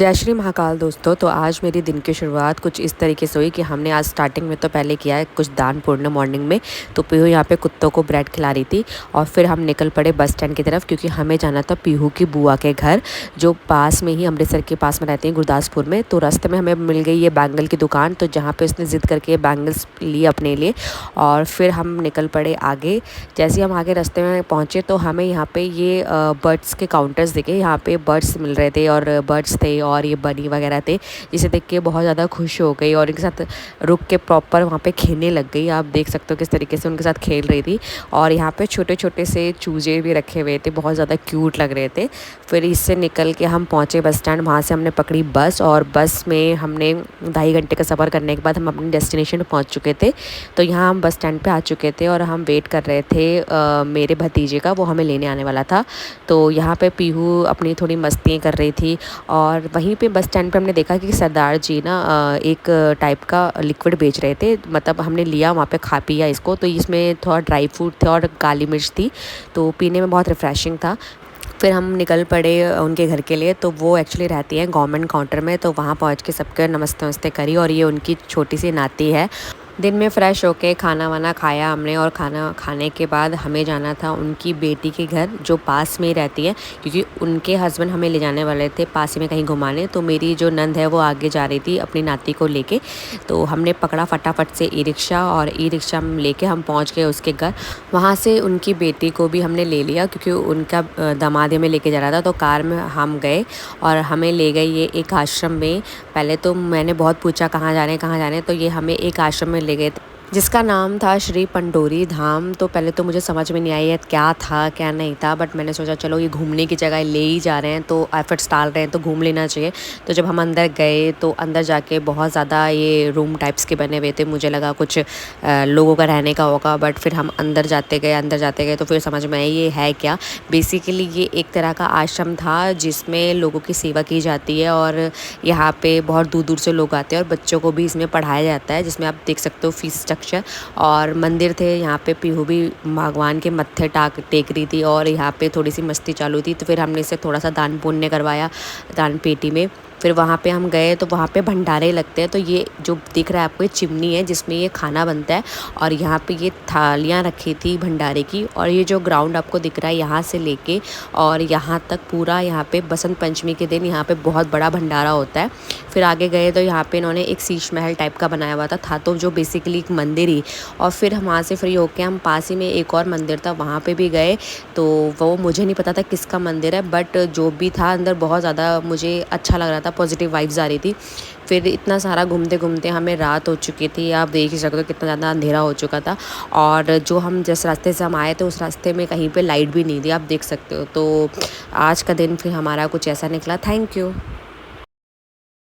जय श्री महाकाल दोस्तों। तो आज मेरी दिन की शुरुआत कुछ इस तरीके से हुई कि हमने आज स्टार्टिंग में तो पहले किया है कुछ दान पुण्य मॉर्निंग में। तो पीहू यहाँ पे कुत्तों को ब्रेड खिला रही थी और फिर हम निकल पड़े बस स्टैंड की तरफ, क्योंकि हमें जाना था पीहू की बुआ के घर, जो पास में ही अमृतसर के पास में रहती हैं, गुरदासपुर में। तो रास्ते में हमें मिल गई ये बैंगल की दुकान, तो जहाँ पर उसने ज़िद करके बैंगल्स लिए अपने लिए और फिर हम निकल पड़े आगे। जैसे हम आगे रास्ते में पहुँचे तो हमें यहाँ पर ये बर्ड्स के काउंटर्स दिखे। यहाँ पर बर्ड्स मिल रहे थे और बर्ड्स थे और ये बनी वगैरह थे, जिसे देख के बहुत ज़्यादा खुश हो गई और इनके साथ रुक के प्रॉपर वहाँ पे खेलने लग गई। आप देख सकते हो किस तरीके से उनके साथ खेल रही थी। और यहाँ पे छोटे छोटे से चूजे भी रखे हुए थे, बहुत ज़्यादा क्यूट लग रहे थे। फिर इससे निकल के हम पहुँचे बस स्टैंड। वहाँ से हमने पकड़ी बस और बस में हमने 2.5 घंटे का सफ़र करने के बाद हम अपने डेस्टिनेशन पर पहुँच चुके थे। तो यहाँ हम बस स्टैंड पर आ चुके थे और हम वेट कर रहे थे मेरे भतीजे का, वो हमें लेने आने वाला था। तो यहाँ पर पीहू अपनी थोड़ी मस्तियाँ कर रही थी और वहीं पे बस स्टैंड पे हमने देखा कि सरदार जी ना एक टाइप का लिक्विड बेच रहे थे। मतलब हमने लिया वहाँ पे, खा पिया इसको। तो इसमें थोड़ा ड्राई फ्रूट थे और काली मिर्च थी, तो पीने में बहुत रिफ़्रेशिंग था। फिर हम निकल पड़े उनके घर के लिए। तो वो एक्चुअली रहती हैं गवर्नमेंट काउंटर में, तो वहाँ पहुँच के सबके नमस्ते वमस्ते करी और ये उनकी छोटी सी नाती है। दिन में फ़्रेश होके खाना वाना खाया हमने और खाना खाने के बाद हमें जाना था उनकी बेटी के घर, जो पास में ही रहती है, क्योंकि उनके हस्बैंड हमें ले जाने वाले थे पास ही में कहीं घुमाने। तो मेरी जो नंद है वो आगे जा रही थी अपनी नाती को लेके। तो हमने पकड़ा फटाफट से ई रिक्शा और ई रिक्शा लेके हम पहुंच गए उसके घर। वहाँ से उनकी बेटी को भी हमने ले लिया, क्योंकि उनका दामाद हमें लेके जा रहा था। तो कार में हम गए और हमें ले गए ये एक आश्रम में। पहले तो मैंने बहुत पूछा कहाँ जा रहे हैं कहाँ जा रहे हैं, तो ये हमें एक आश्रम में ले गए थे जिसका नाम था श्री पंडोरी धाम। तो पहले तो मुझे समझ में नहीं आई है क्या था क्या नहीं था, बट मैंने सोचा चलो ये घूमने की जगह ले ही जा रहे हैं तो एफर्ट्स डाल रहे हैं तो घूम लेना चाहिए। तो जब हम अंदर गए तो अंदर जाके बहुत ज़्यादा ये रूम टाइप्स के बने हुए थे, मुझे लगा कुछ लोगों का रहने का होगा। बट फिर हम अंदर जाते गए तो फिर समझ में आया ये है क्या। बेसिकली ये एक तरह का आश्रम था जिसमें लोगों की सेवा की जाती है और यहाँ पे बहुत दूर दूर से लोग आते हैं और बच्चों को भी इसमें पढ़ाया जाता है, जिसमें आप देख सकते हो फीस स्ट्रक्चर। और मंदिर थे यहाँ पे, पीहू भी भगवान के मत्थे टेक रही थी और यहाँ पे थोड़ी सी मस्ती चालू थी। तो फिर हमने इसे थोड़ा सा दान पुण्य करवाया दान पेटी में। फिर वहाँ पे हम गए तो वहाँ पे भंडारे लगते हैं। तो ये जो दिख रहा है आपको, ये चिमनी है जिसमें ये खाना बनता है और यहाँ पे ये थालियाँ रखी थी भंडारे की। और ये जो ग्राउंड आपको दिख रहा है यहाँ से लेके और यहाँ तक पूरा, यहाँ पे बसंत पंचमी के दिन यहाँ पे बहुत बड़ा भंडारा होता है। फिर आगे गए तो यहाँ पे इन्होंने एक शीश महल टाइप का बनाया हुआ था तो जो बेसिकली एक मंदिर ही। और फिर हम वहाँ से फ्री होके हम पास ही में एक और मंदिर था वहाँ पे भी गए। तो वो मुझे नहीं पता था किसका मंदिर है, बट जो भी था अंदर बहुत ज़्यादा मुझे अच्छा लग रहा था, पॉजिटिव वाइब्स आ रही थी। फिर इतना सारा घूमते घूमते हमें रात हो चुकी थी, आप देख ही सकते हो कितना ज़्यादा अंधेरा हो चुका था। और जो हम जिस रास्ते से हम आए थे उस रास्ते में कहीं पे लाइट भी नहीं थी, आप देख सकते हो। तो आज का दिन फिर हमारा कुछ ऐसा निकला। Thank you.